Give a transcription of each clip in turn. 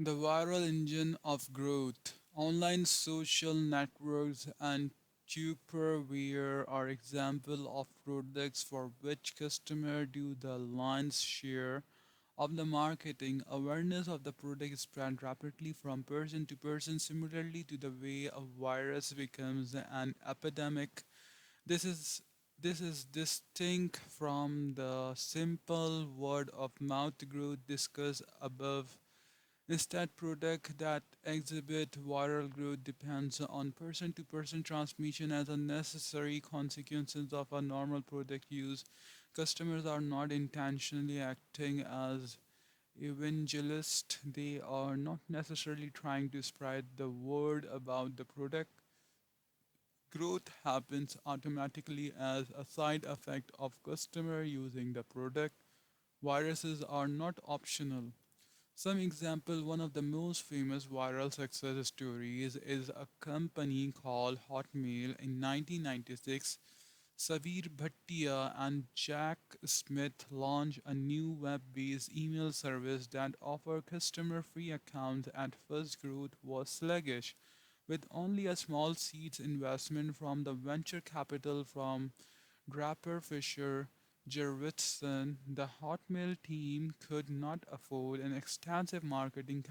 The viral engine of growth. Online social networks and Tupperware are examples of products for which customers do the lion's share of the marketing. Awareness of the product spread rapidly from person to person, similarly to the way a virus becomes an epidemic. This is this is distinct from the simple word of mouth growth discussed above. Instead, product that exhibit viral growth depends on person-to-person transmission as a necessary consequences of a normal product use. Customers are not intentionally acting as evangelists. They are not necessarily trying to spread the word about the product. Growth happens automatically as a side effect of customer using the product. Viruses are not optional. Some example, one of the most famous viral success stories is a company called Hotmail in 1996. Savir Bhatia and Jack Smith launched a new web-based email service that offered customer-free accounts. At first, growth was sluggish, with only a small seed investment from the venture capital from Draper Fisher Jurvetson. The Hotmail team could not afford an extensive marketing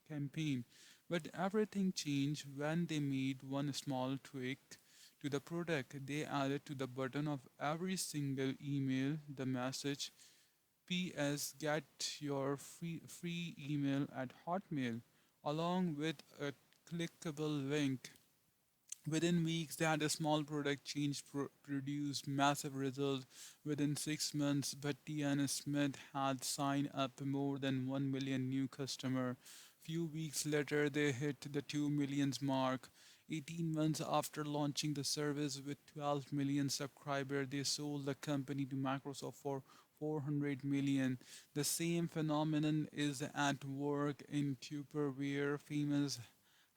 campaign, but everything changed when they made one small tweak to the product. They added to the button of every single email the message PS get your free email at Hotmail along with a clickable link. Within weeks, that a small product change produced massive results. Within 6 months, Bhatti and Smith had signed up more than 1 million new customers. Few weeks later, they hit the 2 millions mark. 18 months after launching the service with 12 million subscribers, they sold the company to Microsoft for 400 million. The same phenomenon is at work in Tupperware, famous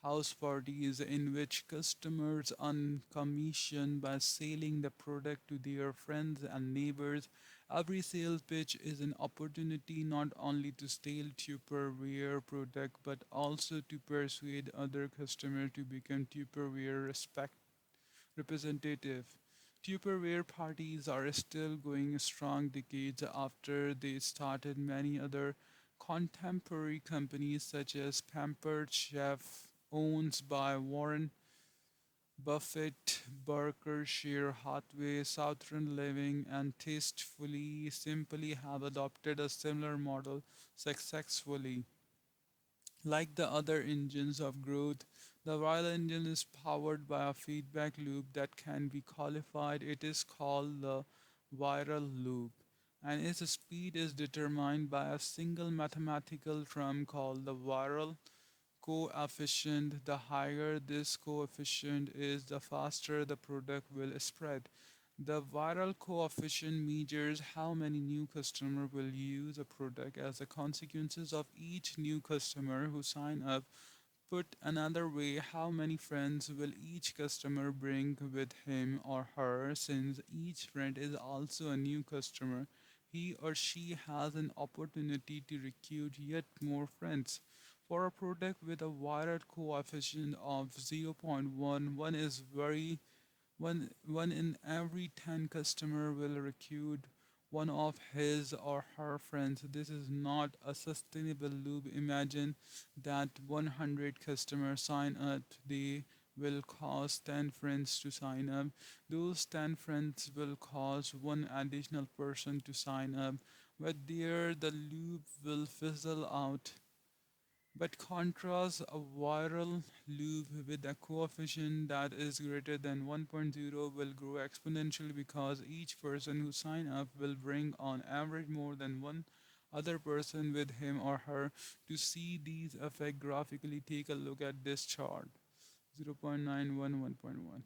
house parties in which customers earn commission by selling the product to their friends and neighbors. Every sales pitch is an opportunity not only to sell Tupperware product but also to persuade other customers to become Tupperware representative. Tupperware parties are still going strong decades after they started. Many other contemporary companies such as Pampered Chef, owned by Warren Buffett, Berkshire Hathaway, Southern Living, and Tastefully simply have adopted a similar model successfully. Like the other engines of growth, the viral engine is powered by a feedback loop that can be qualified. It is called the viral loop, and its speed is determined by a single mathematical term called the viral coefficient. The higher this coefficient is, the faster the product will spread. The viral coefficient measures how many new customers will use a product as a consequences of each new customer who sign up. Put another way, how many friends will each customer bring with him or her? Since each friend is also a new customer, he or she has an opportunity to recruit yet more friends. For a product with a viral coefficient of zero point 0.1, one in every 10 customer will recruit one of his or her friends. This is not a sustainable loop. Imagine that 100 customers sign up. They will cause 10 friends to sign up. Those 10 friends will cause one additional person to sign up. But there, the loop will fizzle out. But contrast a viral loop with a coefficient that is greater than 1.0 will grow exponentially because each person who sign up will bring on average more than one other person with him or her. To see these effects graphically, take a look at this chart. 0.91, 1.1.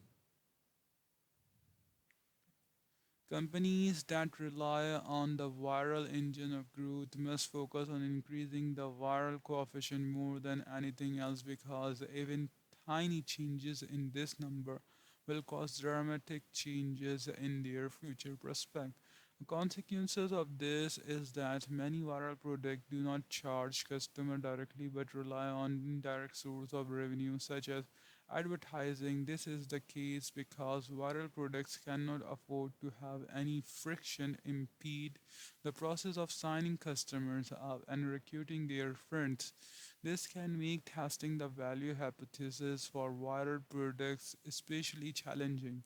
Companies that rely on the viral engine of growth must focus on increasing the viral coefficient more than anything else because even tiny changes in this number will cause dramatic changes in their future prospect. The consequences of this is that many viral products do not charge customer directly but rely on indirect source of revenue such as advertising. This is the case because viral products cannot afford to have any friction impede the process of signing customers up and recruiting their friends. This can make testing the value hypothesis for viral products especially challenging.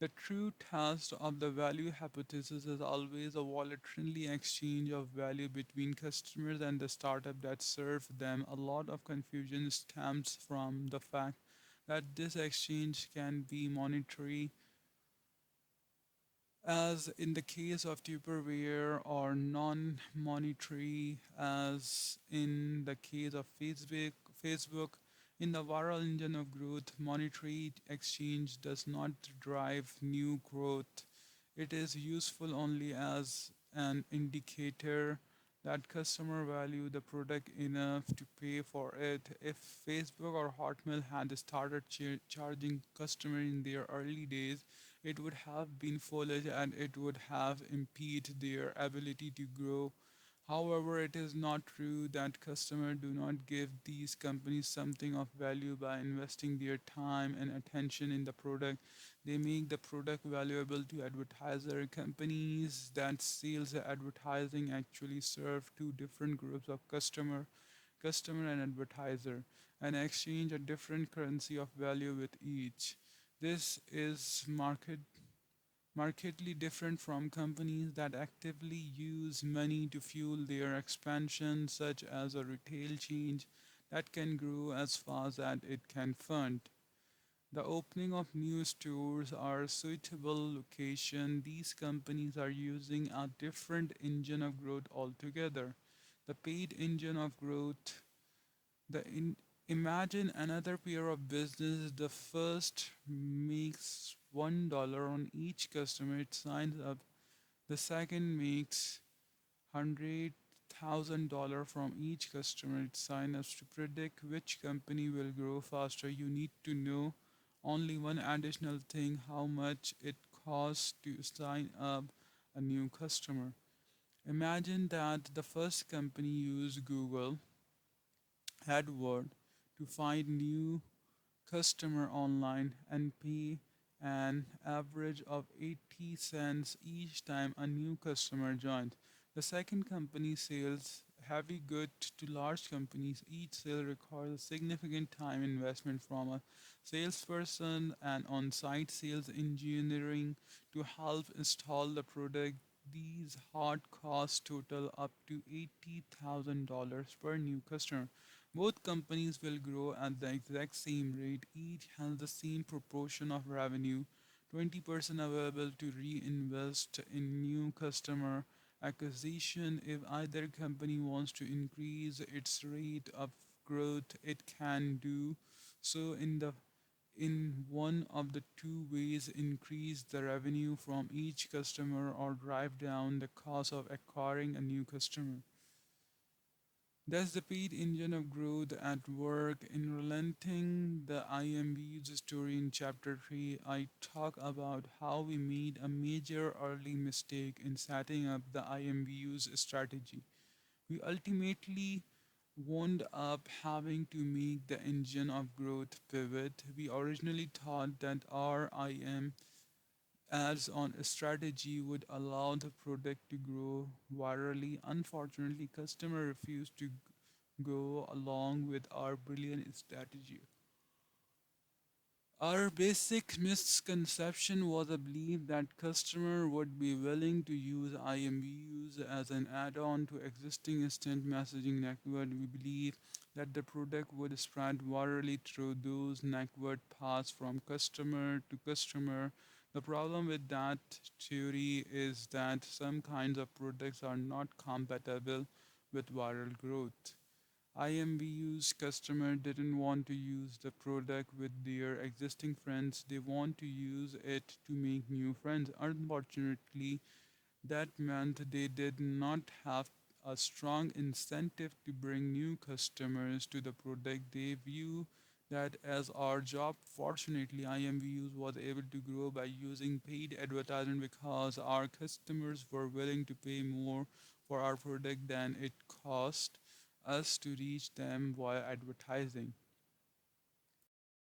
The true test of the value hypothesis is always a voluntary exchange of value between customers and the startup that serve them. A lot of confusion stems from the fact that this exchange can be monetary, as in the case of Tupperware, or non monetary, as in the case of Facebook. In the viral engine of growth, monetary exchange does not drive new growth. It is useful only as an indicator that customer value the product enough to pay for it. If Facebook or Hotmail had started charging customers in their early days, it would have been foolish and it would have impeded their ability to grow. However, it is not true that customers do not give these companies something of value by investing their time and attention in the product. They make the product valuable to advertiser companies that sales advertising actually serve two different groups of customer and advertiser, and exchange a different currency of value with each. This is markedly different from companies that actively use money to fuel their expansion, such as a retail chain that can grow as fast as it can fund. The opening of new stores are suitable location. These companies are using a different engine of growth altogether. The paid engine of growth. The in, Imagine another pair of business. The first makes $1 on each customer it signs up. The second makes $100,000 from each customer it signs up. To predict which company will grow faster, you need to know only one additional thing: how much it costs to sign up a new customer. Imagine that the first company used Google AdWord to find new customer online and pay an average of 80 cents each time a new customer joins. The second company sells heavy goods to large companies. Each sale requires a significant time investment from a salesperson and on-site sales engineering to help install the product. These hard costs total up to $80,000 per new customer. Both companies will grow at the exact same rate. Each has the same proportion of revenue, 20% available to reinvest in new customer acquisition. If either company wants to increase its rate of growth, it can do so in one of the two ways: increase the revenue from each customer or drive down the cost of acquiring a new customer. That's the paid engine of growth at work. In relenting the IMBU's story in chapter 3, I talk about how we made a major early mistake in setting up the IMBU's strategy. We ultimately wound up having to make the engine of growth pivot. We originally thought that our IM ads on a strategy would allow the product to grow virally. Unfortunately, customers refused to go along with our brilliant strategy. Our basic misconception was a belief that customer would be willing to use IMVUs as an add-on to existing instant messaging network. We believe that the product would spread virally through those network paths from customer to customer. The problem with that theory is that some kinds of products are not compatible with viral growth. IMVU's customer didn't want to use the product with their existing friends. They want to use it to make new friends. Unfortunately, that meant they did not have a strong incentive to bring new customers to the product. They view that as our job. Fortunately, IMVUs was able to grow by using paid advertisement because our customers were willing to pay more for our product than it cost us to reach them via advertising.